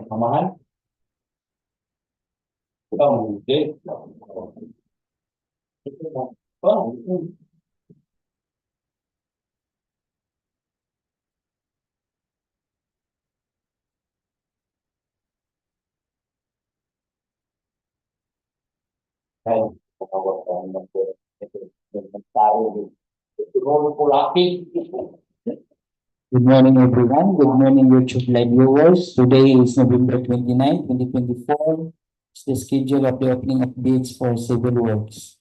Pamahan? Oh, hindi. Oh, ay, good morning, everyone. Good morning, YouTube live viewers. Today is November 29, 2024. It's the schedule of the opening of bids for civil works.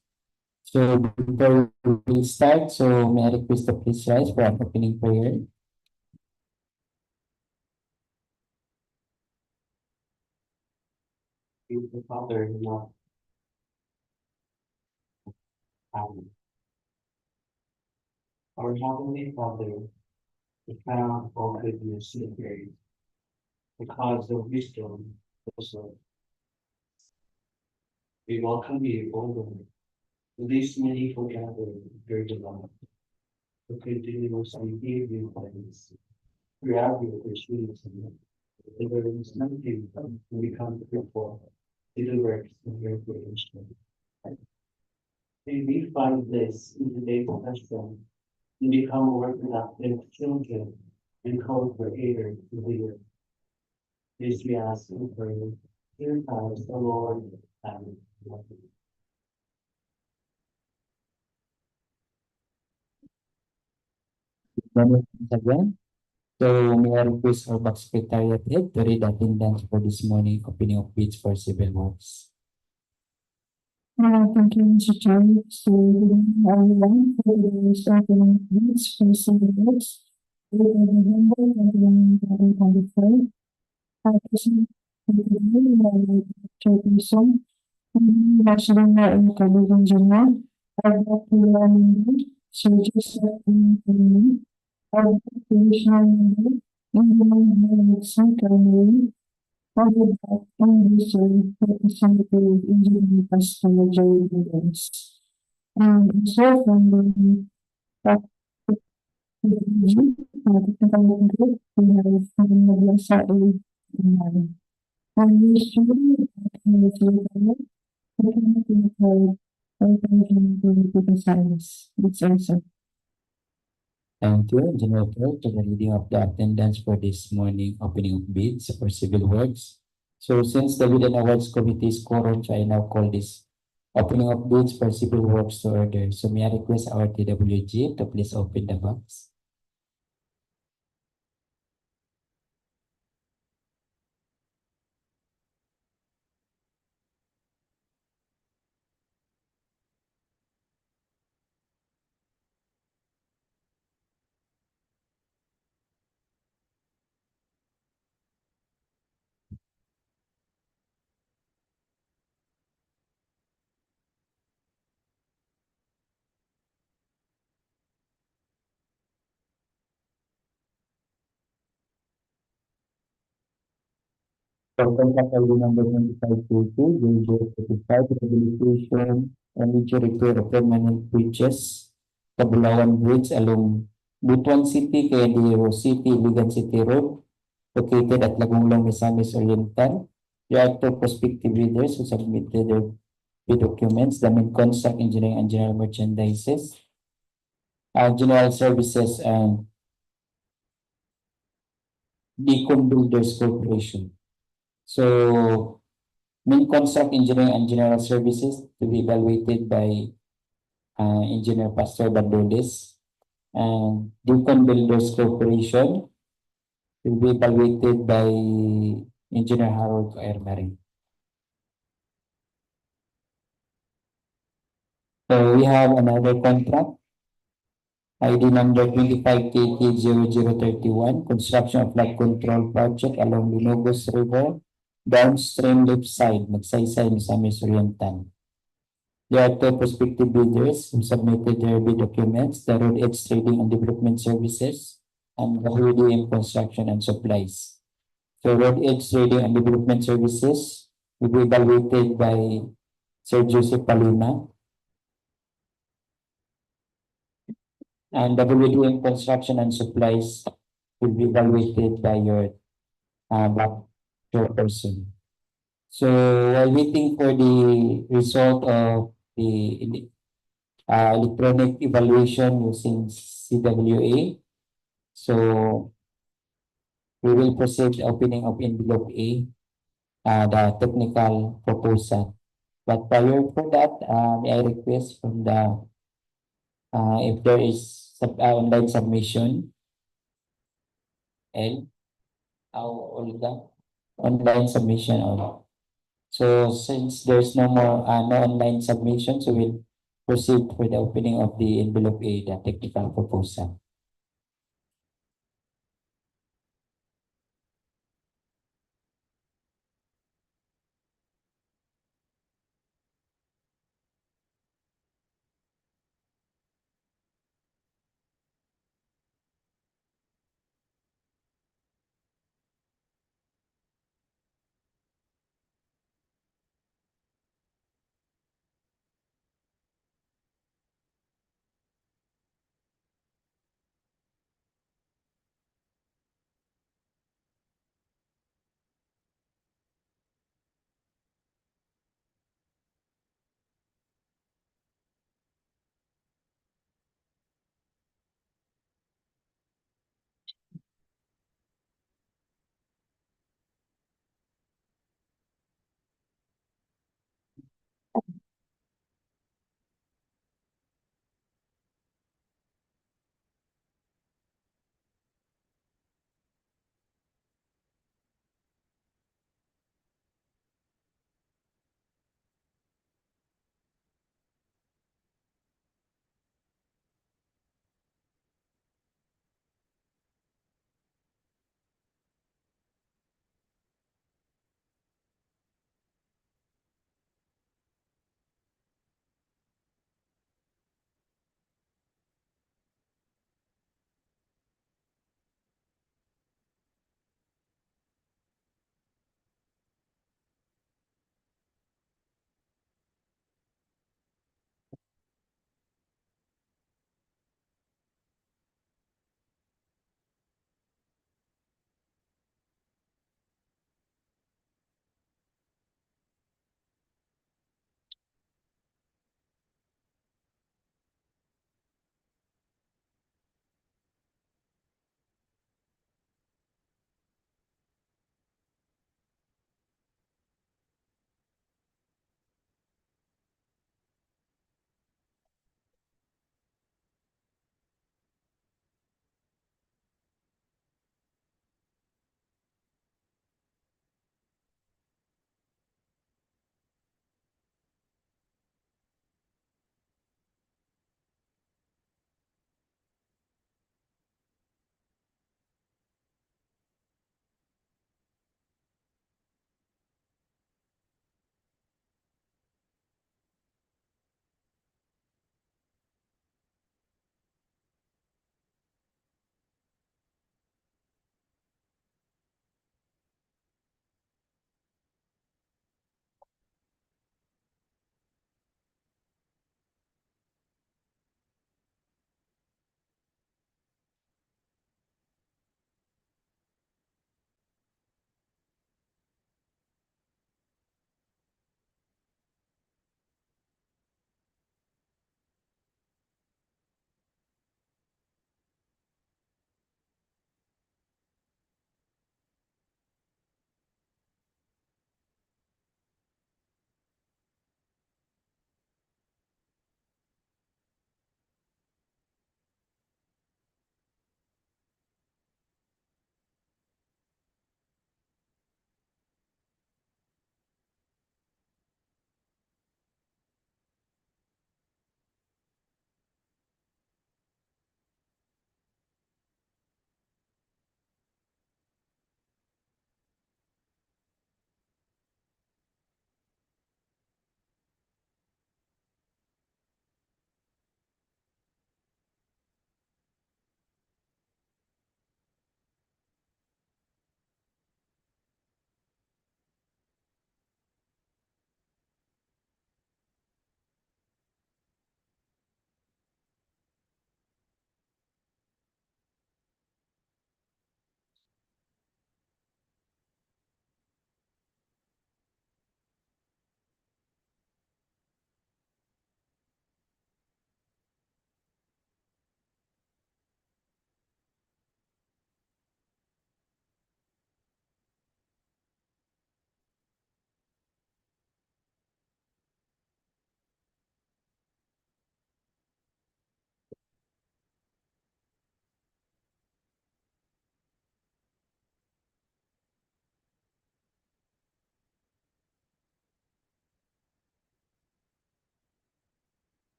So before we start, so may I request the please rise for an opening prayer. The Father, not Amen. Our Heavenly Father, the crown of all goodness and grace, the cause of wisdom, also, we welcome you, O Lord, to this meaningful gathering of your divine, to continuously give you thanks. We have your pursuits and there is nothing to become fruitful to the works of your creation. May we find this in today's lesson and become work productive children and co-creators to the earth. This we ask and pray. Here comes the Lord. Amen. Once again, so may I request our back secretariat head to read attendance for this morning opening of bids for civil works. Thank you, Mr. Chair. So, good morning, everyone. For today's opening of bids for civil works, November 2024. Present today, Chairperson, Barcelona and Cabulawan General, Cabulawan member, Sir Joseph Community, Commissioner member, Engineer Magsaysay, followed by Engineer Representative Engineer Pastor Joey Williams. And also from the technical group, we have from Magsaysay and Thank you, Engineer Paul, to the reading of the attendance for this morning opening of bids for civil works. So since the Bid and Awards Committee is quorum, so I now call this opening of bids for civil works to order. So may I request our TWG to please open the box. For contract ID number 2522, JJ45, Rehabilitation and major repair of permanent bridges, Cabulawan Bridge along Butuan City, DEO City-Iligan City Road, located at Livestream Misamis Oriental. There are two prospective bidders who submitted their bid documents, the main contract engineering and general merchandises, general services, and Beacon Builders Corporation. So, main contract engineering and general services to be evaluated by Engineer Pastor Bandoles, and Beacon Builders Corporation will be evaluated by Engineer Harold Airmarin. So we have another contract, ID number 25KT0031, construction of flood control project along Linugos River, Downstream left side, Magsaysay, Misamis Oriental. There are two prospective bidders who submitted their bid documents, the Road Edge Trading and Development Services, and the WDM Construction and Supplies. So Road Edge Trading and Development Services will be evaluated by Sir Joseph Paluna, and WDM Construction and Supplies will be evaluated by your chairperson. So while waiting for the result of the electronic evaluation using CWA, so we will proceed opening of envelope A, the technical proposal. But prior for that, may I request from the if there is online submission, L, Olga, online submission or so since there's no more no online submissions, we will proceed for the opening of the envelope A, the technical proposal.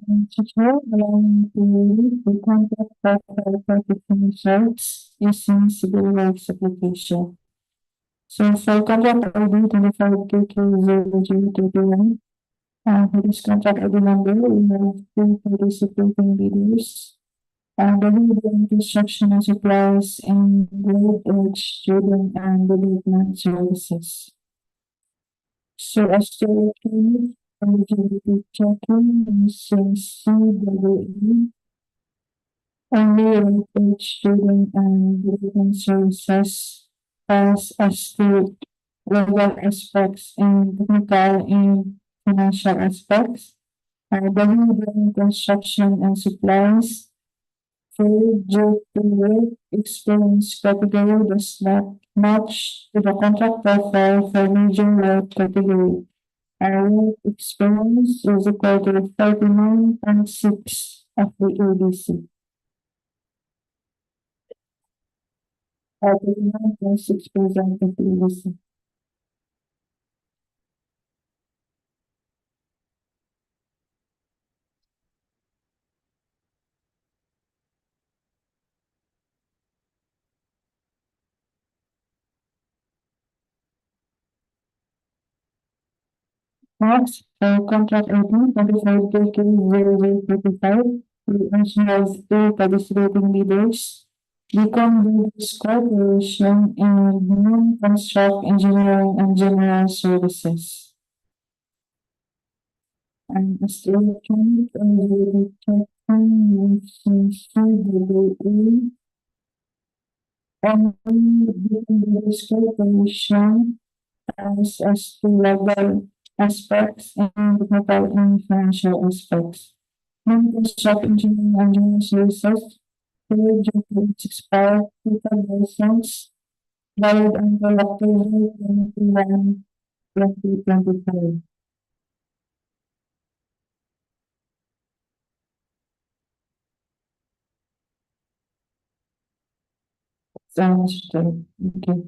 Allowing to read the contract profile protection results using civil rights application. So for contract ID 25KK0031, for this contract ID number, we have two participating bidders. The lead construction and supplies in road edge student and development services. So as to electronic eligibility checking using CWE, only road edge student and development services as to legal aspects and technical and financial aspects. The lead construction and supplies for due to work experience category does not match to the contract profile for major work category. Our work experience is equal to 39.6 of the ABC. 39.6% of the ABC. Next, contract ID 25KK0035. We also have two participating bidders. Beacon Builders Corporation and Non-Construct Engineering and General Services. And as to electronic eligibility checking using CWE, only Beacon Builders Corporation as to legal aspects and technical and financial aspects. Non-construct engineering and general services, period of expired total license, valid until October 21, 2025. Sounds good. Okay.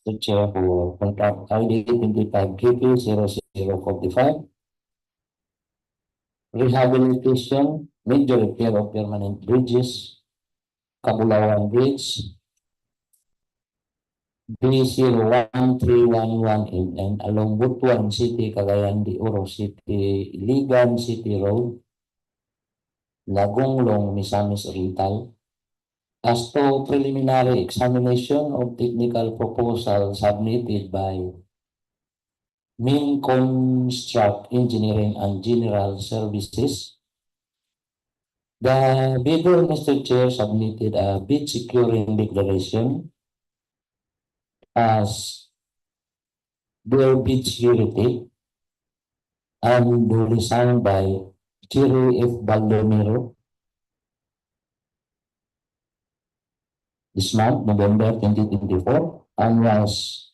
Mr. Chair, for contract ID 25 KP 0045. Rehabilitation, major repair of permanent bridges, Cabulawan Bridge, B01311 and along Butuan City-Cagayann, DEO City-Iligan City Road, Lagonglong, Misamis Oriental. As to preliminary examination of technical proposal submitted by Main Construct Engineering and General Services, the bidder, Mr. Chair, submitted a bid securing declaration as their bid security and duly signed by Jerry F. Baldomero this month, November 2024, and was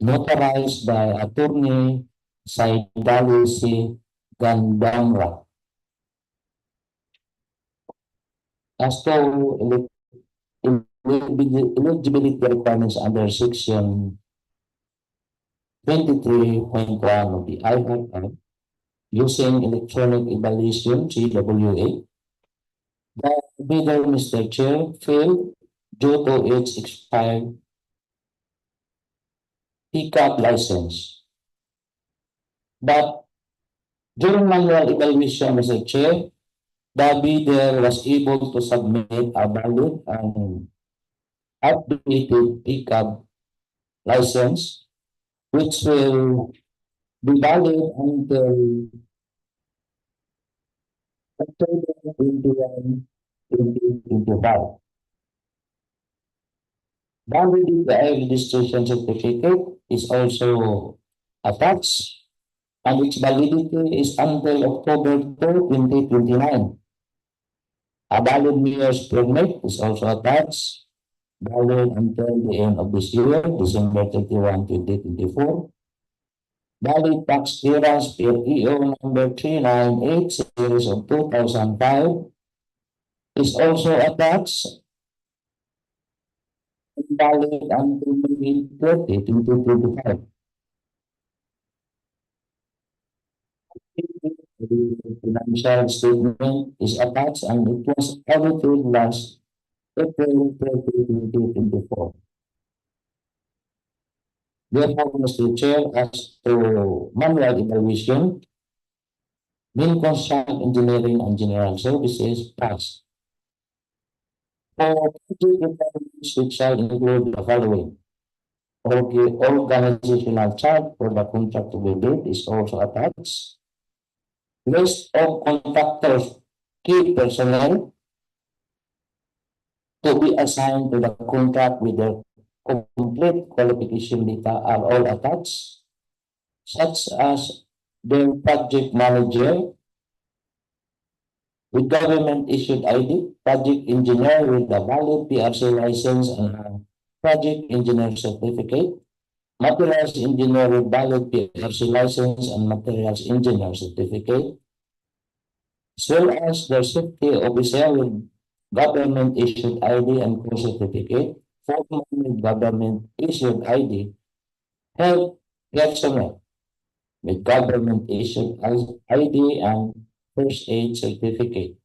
notarized by Attorney Saidali C. Gandamra. As to eligibility requirements under Section 23.1 of the IRR, using electronic evaluation, CWA, the bidder, Mr. Chair, failed due to its expired pickup license. But during manual evaluation, Mr. Chair, the bidder was able to submit a valid and updated pickup license, which will be valid until October 21, 2025. Valid DPWH registration certificate is also attached, and its validity is until October 2, 2029. A valid mayor's permit is also attached, valid until the end of this year, December 31, 2024. Valid tax clearance per EO number 398 series of 2005 is also attached, valid until May 30, 2025. The financial statement is attached and it was audited last April 30, 2024. Therefore, Mr. Chair, as to manual evaluation, Main Construct Engineering and General Services passed. For project requirements, which shall include the following. Organizational chart for the contract to be bid is also attached. List of contractors, key personnel to be assigned to the contract with their complete qualification data are all attached, such as their project manager with government issued ID, project engineer with a valid PRC license and a project engineer certificate, materials engineer with valid PRC license and materials engineer certificate, as well as the safety officer with government issued ID and course certificate, foreman with government issued ID, health personnel with government issued ID and first aid certificate.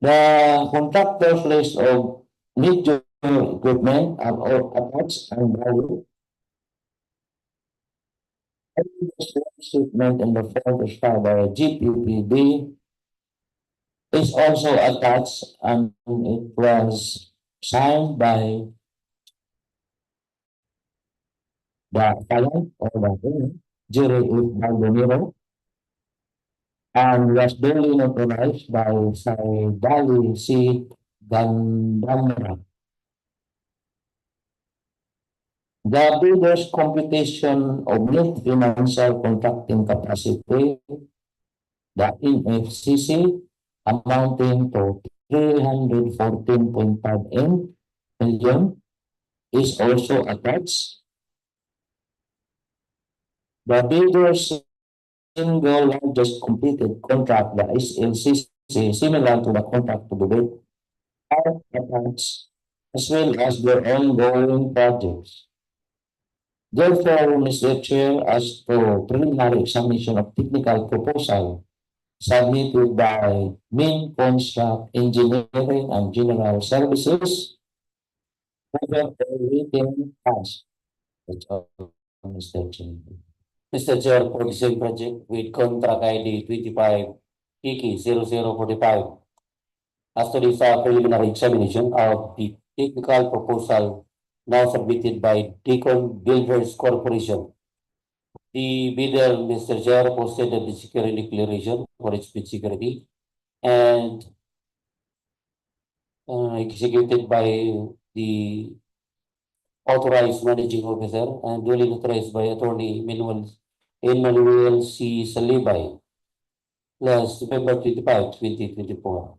The contractor's list of major equipment are all attached and valid. Statement in the form prescribed by GPPD is also attached and it was signed by the client or the owner, Jerry F. Baldomero, and was duly notarized by Saidali C. Gandamra. The bidder's computation of net financial contracting capacity, the NFCC, amounting to 314.5 million, is also attached. The bidder's single largest completed contract, the SLCC, similar to the contract to be bid, are attached as well as their ongoing projects. Therefore, Mr. Chair, as for preliminary examination of technical proposal submitted by Main Construct Engineering and General Services, over the written task. That's all, Mr. Chair. Mr. Chair, for the same project with contract ID 25 Kiki 0045. As to this preliminary examination of the technical proposal now submitted by Deacon Builders Corporation. The bidder, Mr. Chair, posted the security declaration for its bid security and executed by the authorized managing officer and duly authorized by Attorney Emmanuel C. Salibay, last November 25, 2024.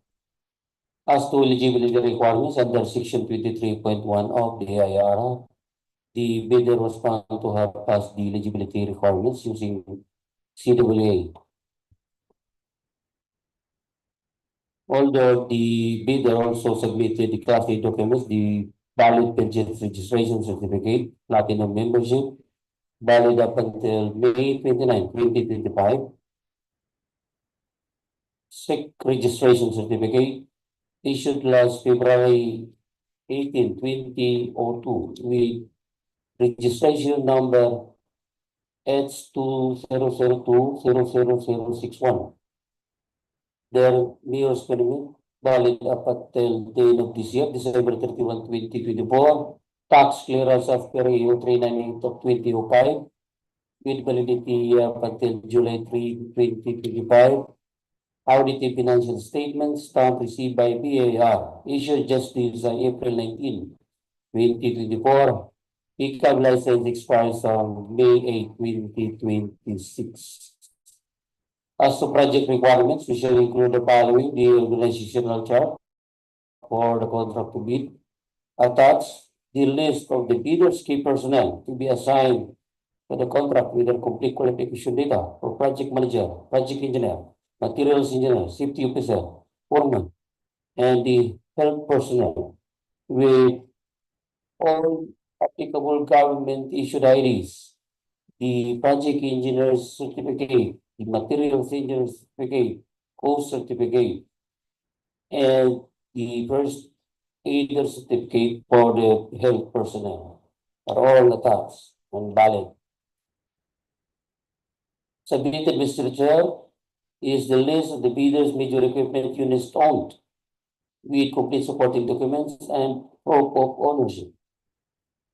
As to eligibility requirements under Section 23.1 of the AIR, the bidder was found to have passed the eligibility requirements using CWA. Although the bidder also submitted the Class A documents, the valid pension registration certificate, platinum membership, valid up until May 29, 2025, SEC registration certificate, issued last February 18, 2002, with registration number H2002000061. Their mayor's permit valid up until the end of this year, December 31, 2024. Tax clearance of PREO 398 of 2005 with validity up until July 3, 2025. Audited financial statements stamp received by BAR issued just this April 19, 2024. ICAB license expires on May 8, 2026. As to project requirements, we shall include the following: the organizational chart for the contract to bid, attached the list of the bidder's key personnel to be assigned to the contract with their complete qualification data for project manager, project engineer, materials engineer, safety officer, foreman, and the health personnel with all applicable government issued IDs, the project engineer's certificate, the materials engineer's certificate, course certificate, and the first aider certificate for the health personnel are all attached and valid. Submitted, Mr. Chair, is the list of the bidders' major equipment units owned with complete supporting documents and proof of ownership.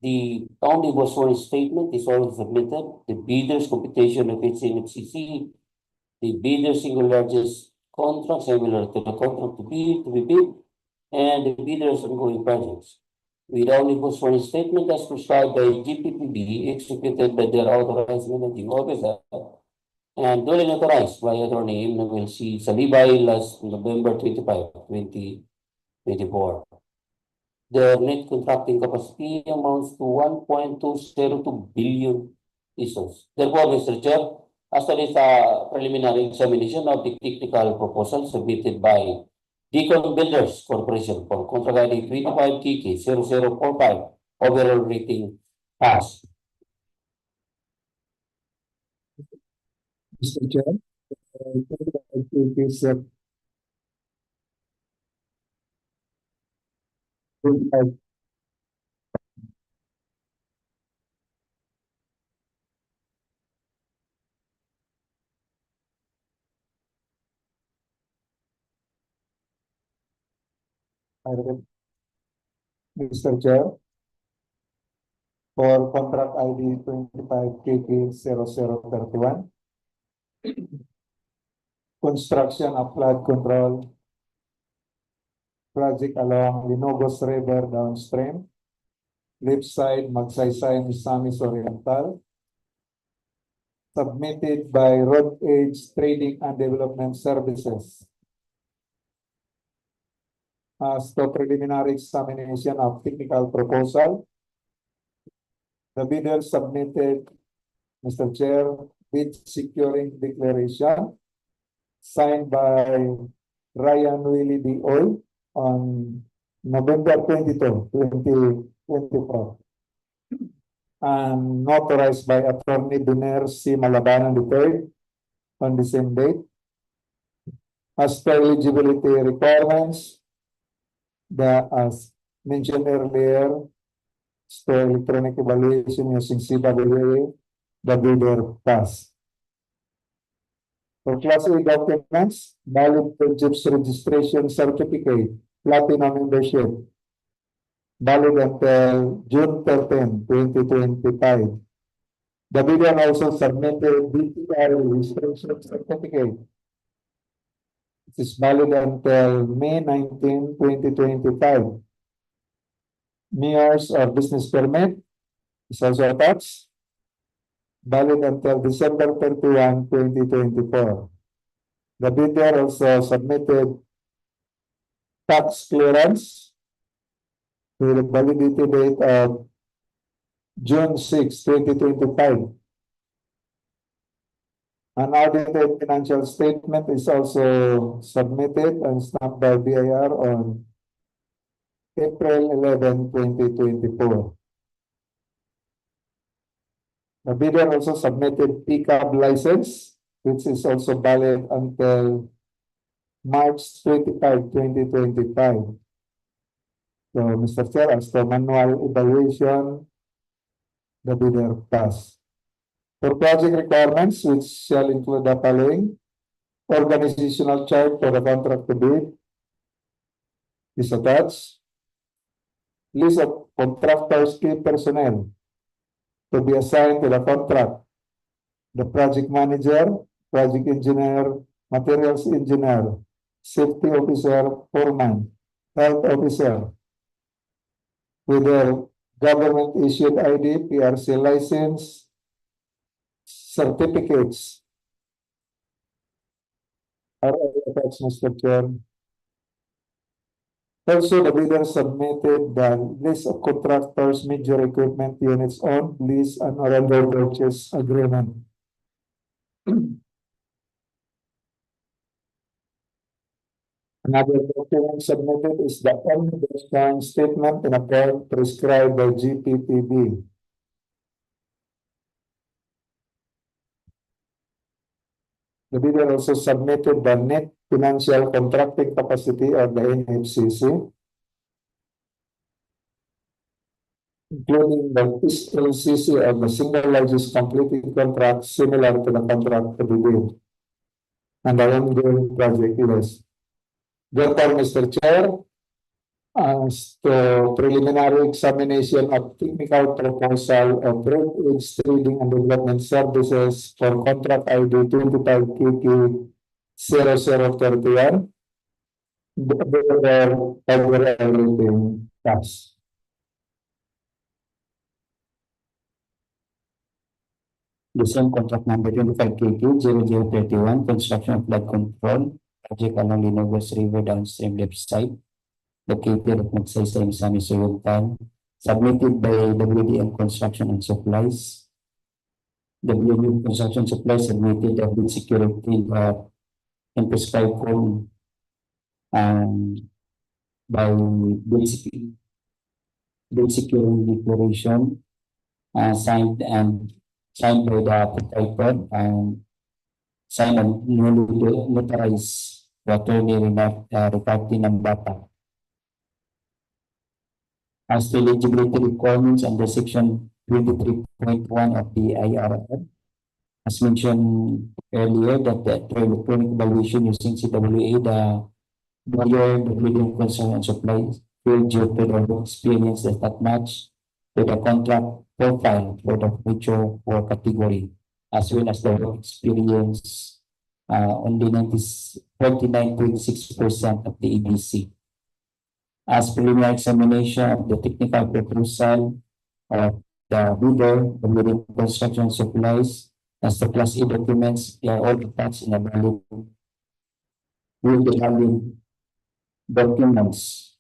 The omnibus warning statement is already submitted. The bidder's computation of its NFCC, the bidder's single largest contract similar to the contract to be bid, and the bidder's ongoing projects. With omnibus warning statement as prescribed by GPPB, executed by their authorized managing officer, and duly authorized by Attorney Emmanuel C. Salibay last November 25, 2024. The net contracting capacity amounts to 1.202 billion pesos. Therefore, Mr. Chair, as to this preliminary examination of the technical proposal submitted by Deacon Builders Corporation for contract ID 25 Kiki 0045, overall rating pass. Mr. Chair, Mr. Chair, for contract ID 25KK0031, construction of flood control project along Linugos River Downstream, left side Magsaysay Misamis Oriental, submitted by Road Age Trading and Development Services. As to preliminary examination of technical proposal, the bidder submitted, Mr. Chair, bid securing declaration signed by Ryan Willie DEO on November 22, 2024. And authorized by Attorney Biner C. Malabanan III on the same date. As per eligibility requirements, as mentioned earlier, for electronic evaluation using CWA, the bidder passed. For Class A documents, valid Friendships registration certificate, platinum membership, valid until June 13, 2025. The bidder also submitted DPWH registration certificate. It is valid until May 19, 2025. Mayor's or business permit is also attached, valid until December 31, 2024. The bidder also submitted tax clearance with a validity date of June 6, 2025. An audited financial statement is also submitted and stamped by BIR on April 11, 2024. The bidder also submitted PCAB license, which is also valid until March 25, 2025. So, Mr. Chair, as the manual evaluation, the bidder passed. For project requirements, which shall include the following: organizational chart for the contract to bid is attached. List of contractors' key personnel to be assigned to the contract: the project manager, project engineer, materials engineer, safety officer, foreman, health officer, with their government issued ID, PRC license, certificates are all attached, Mr. Chair. Also, the bidder submitted the list of contractors, major equipment units on lease and under purchase agreement. Another document submitted is the omnibus statement in a form prescribed by GPPB. The bidder also submitted the net financial contracting capacity of the NFCC, including the fiscal CC of the single largest completed contract similar to the contract to be bid, and the ongoing project list. Therefore, Mr. Chair, as to preliminary examination of technical proposal of Broadridge Trading and Development Services for contract ID 25KK 0031, everything passed. The same contract number 25KK 0031, construction of flood control project along Linugos River downstream left side, located at Magsaysay, Misamis Oriental, submitted by WDM Construction and Supplies. WDM Construction Supplies submitted a bid security in prescribed form by bid securing declaration signed by the proprietor and signed and notarized by Attorney Ricardo Nambata. As to eligibility requirements under section 23.1 of the IRR, as mentioned earlier, that the electronic evaluation using CWA, the buyer, the building concern and supplies will due to the experience that match with the contract profile for the future work category, as well as the work experience only 49.6% of the ABC. As preliminary examination of the technical proposal of the bidder, the building construction supplies, as the Class A documents, they are all attached in the valid documents,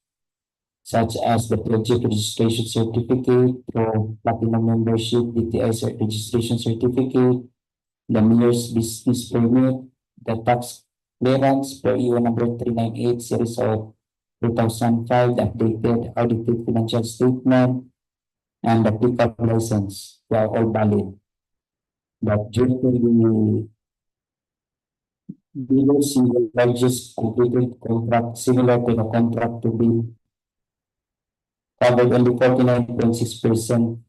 such as the project registration certificate or platinum membership, DTI registration certificate, the mayor's business permit, the tax clearance per EO number 398 series of 2005, the updated audited financial statement, and the pickup license. They are all valid. But due to the below single largest completed contract similar to the contract to be covered only 49.6%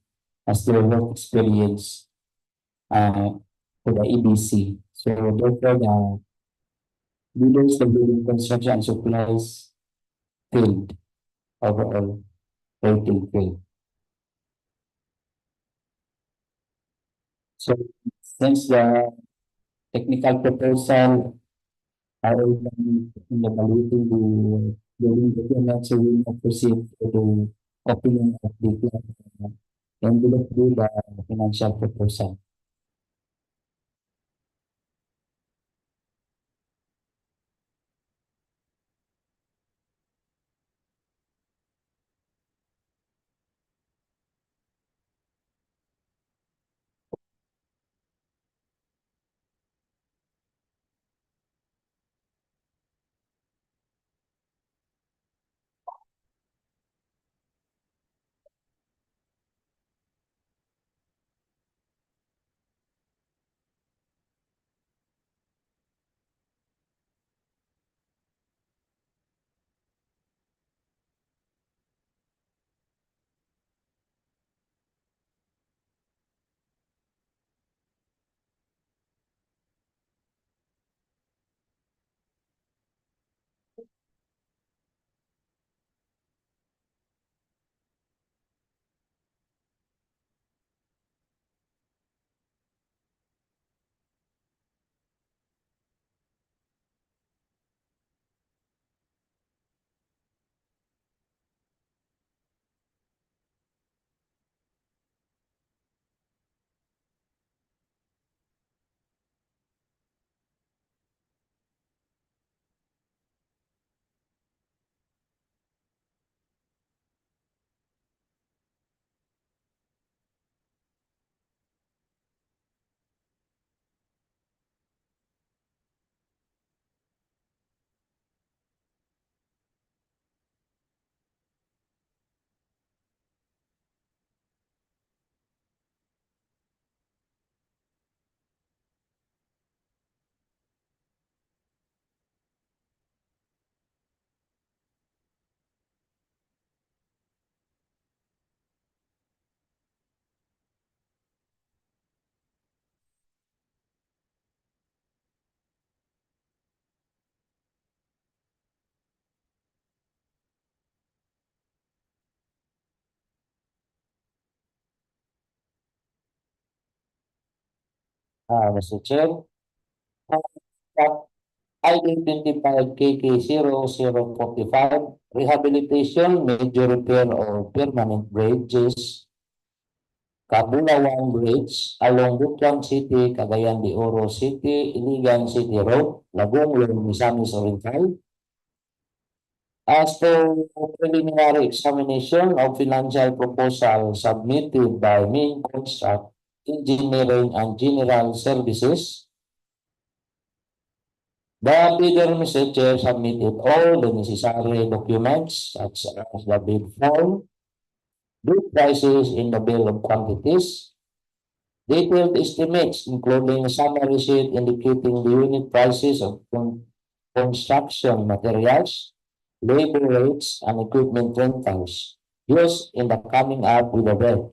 as their work experience for the EBC. So therefore the leaders the building construction and supplies failed overall rating failed. So since the technical proposal are in the evaluating the building documents, so we will proceed to the opinion of the plan and we look through the financial proposal. Mr. Chair, I-25 KK0045 rehabilitation, major repair or permanent bridges, Cabulawan Bridge along Butuan City, Cagayan de Oro City, Iligan City Road, Livestream, Misamis Oriental. As per preliminary examination of financial proposal submitted by Main Construct Engineering and General Services, the bidder, Mr. Chair, submitted all the necessary documents such as the bid form, bid prices in the bill of quantities, detailed estimates including summary sheet indicating the unit prices of construction materials, labor rates, and equipment rentals used in the coming up with the bid.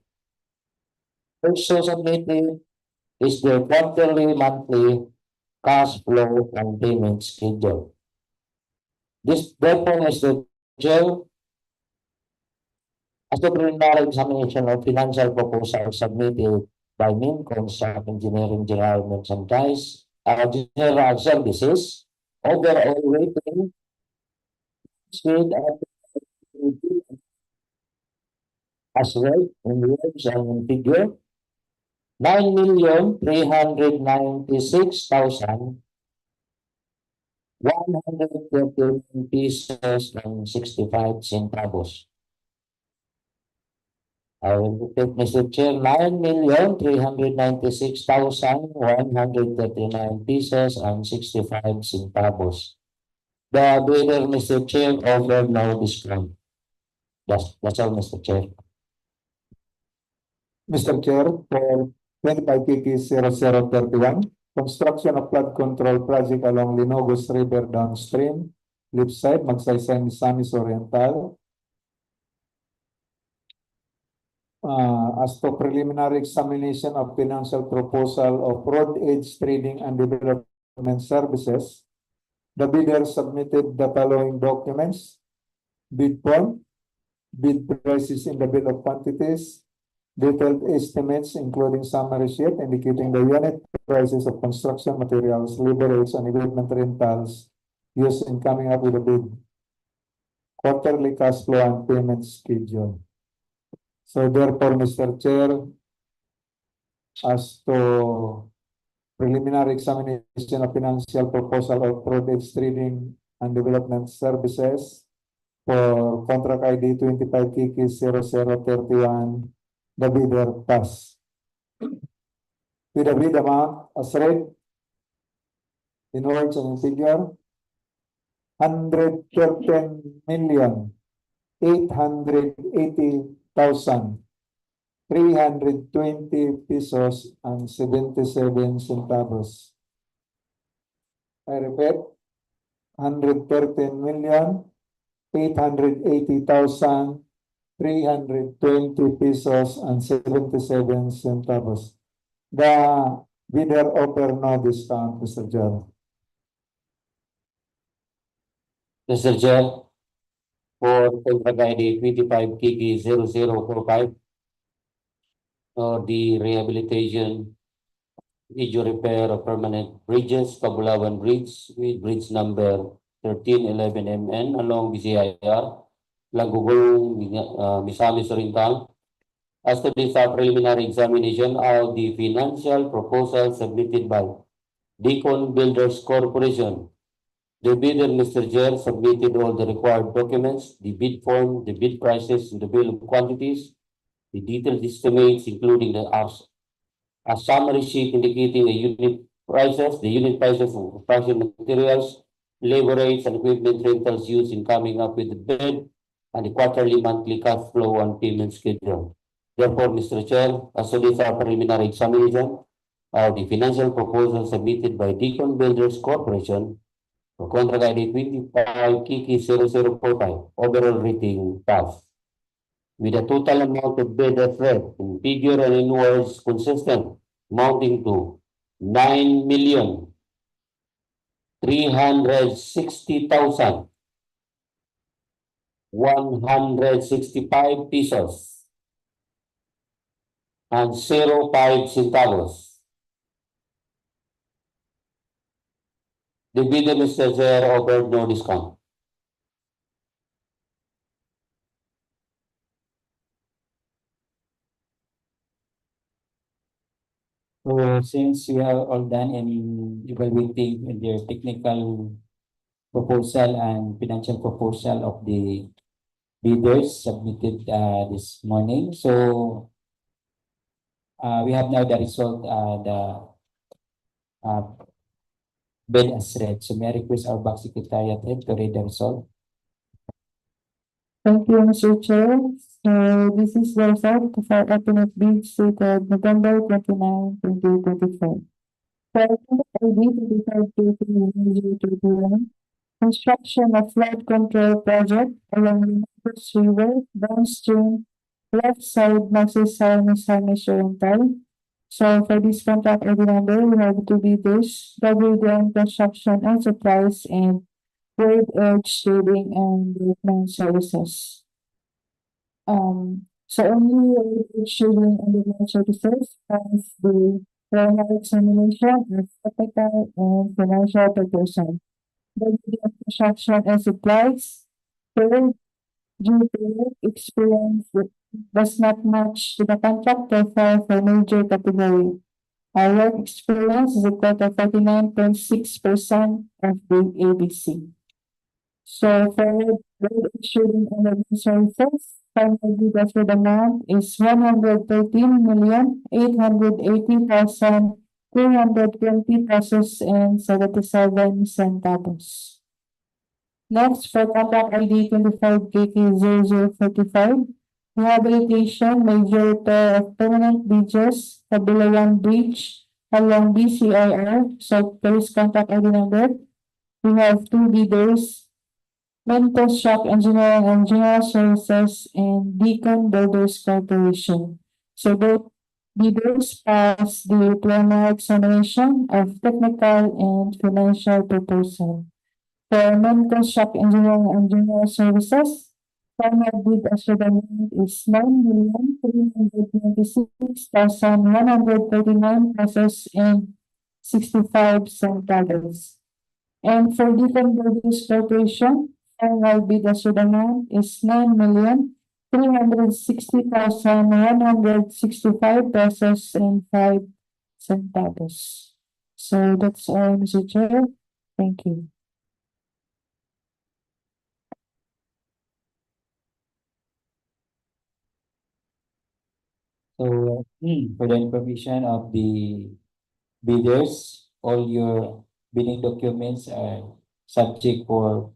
Also submitted is the quarterly, monthly cash flow and payment schedule. This therefore is the Chair, as the preliminary examination of financial proposal submitted by Main Construct Engineering General Merchandise, General Services, overall rating speed as well in words and in figure, 9,396,131 pesos and 65 centavos. I will repeat, Mr. Chair, 9,396,139 pesos and 65 centavos. The bidder, Mr. Chair, offered no discount. That's all, Mr. Chair. Mr. Chair, for 25 KK 0031, construction of flood control project along Linugos River Downstream, left side, Magsaysay Misamis Oriental. As to preliminary examination of financial proposal of road edge trading and development services, the bidder submitted the following documents: bid form, bid prices in the bill of quantities, detailed estimates including summary sheet indicating the unit prices of construction materials, laborers, and equipment rentals used in coming up with a bid, quarterly cash flow and payment schedule. So therefore, Mr. Chair, as to preliminary examination of financial proposal of road edge trading and development services for contract ID 25 KK 0031, the bidder pass. With the bid amount as read in words and in figure, 113,880,320 pesos and 77 centavos. I repeat, 113,880,320 pesos and 77 centavos. The bidder offer no discount, Mr. Chair. Mr. Chair, for contract ID 25 KK 0045, or the rehabilitation, major repair of permanent bridges, Cabulawan Bridge with bridge number 1311 MN along BCIR, Linugos, Misamis Oriental. As to this preliminary examination of the financial proposal submitted by Deacon Builders Corporation, the bidder, Mr. Chair, submitted all the required documents, the bid form, the bid prices, the bill of quantities, the detailed estimates, including a summary sheet indicating the unit prices of pricing materials, labor rates, and equipment rentals used in coming up with the bid, and the quarterly, monthly cash flow and payment schedule. Therefore, Mr. Chair, as to this preliminary examination of the financial proposal submitted by Deacon Builders Corporation for contract ID 25 KK 0045, overall rating pass, with a total amount of bid as read in figure and in words consistent, amounting to 9,360,165 pesos and 05 centavos. The bidder, Mr. Chair, offered no discount. So since we have all done in evaluating their technical proposal and financial proposal of the bidders submitted this morning, so we have now the result, the bid as read. So may I request our back secretariat head to read the result. Thank you, Mr. Chair. So this is the result of our alternate bids dated November 29, 2025. For alternate ID 25 construction of flood control project along the Linugos River, Downstream, left side, Magsaysay, Misamis Oriental. So for this contract ID number, we have two bidders, WDM Construction and Supplies, and road edge trading and development services. So only road edge trading and development services has the primary examination of technical and financial proposal. WDM Construction and Supplies, third, due to work experience does not match to the contract profile for major category. Our work experience is equal to 49.6% of the ABC. So for road trading and development services, final bid offered amount is 113,880,220 pesos and 77 centavos. Next, for contract ID 25KK0045, rehabilitation major repair of permanent bridges, Cabulawan Bridge along BCIR, so please contact ID number. We have two bidders, Mental Shock Engineering and General Services and Beacon Builders Corporation. So both bidders passed the preliminary examination of technical and financial proposal. For Mental Shock Engineering and General Services, final bid as recommended is 9,396,139 pesos and 65 centavos. And for Beacon Builders Corporation, final bid as recommended is 9,360,165 pesos and 5 centavos. So that's all, Mr. Chair. Thank you. So, for the information of the bidders, all your bidding documents are subject for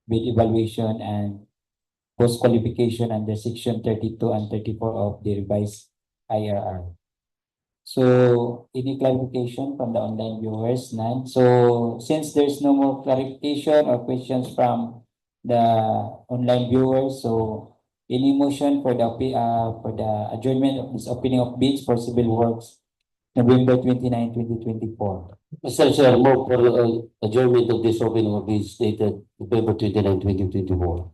bid evaluation and post qualification under section 32 and 34 of the revised IRR. So, any clarification from the online viewers? None. So, since there's no more clarification or questions from the online viewers, so any motion for the adjournment of this opening of bids for civil works November 29, 2024. Mr. Chair, move for adjournment of this opening of bids dated November 29, 2024.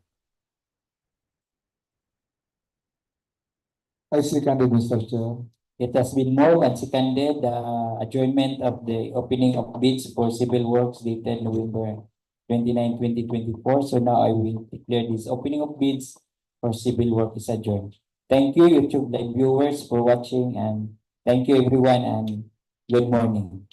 I second it, Mr. Chair. It has been moved and seconded the adjournment of the opening of bids for civil works dated November 29, 2024. So now I will declare this opening of bids for civil work is adjourned. Thank you, YouTube live viewers, for watching, and thank you everyone, and good morning.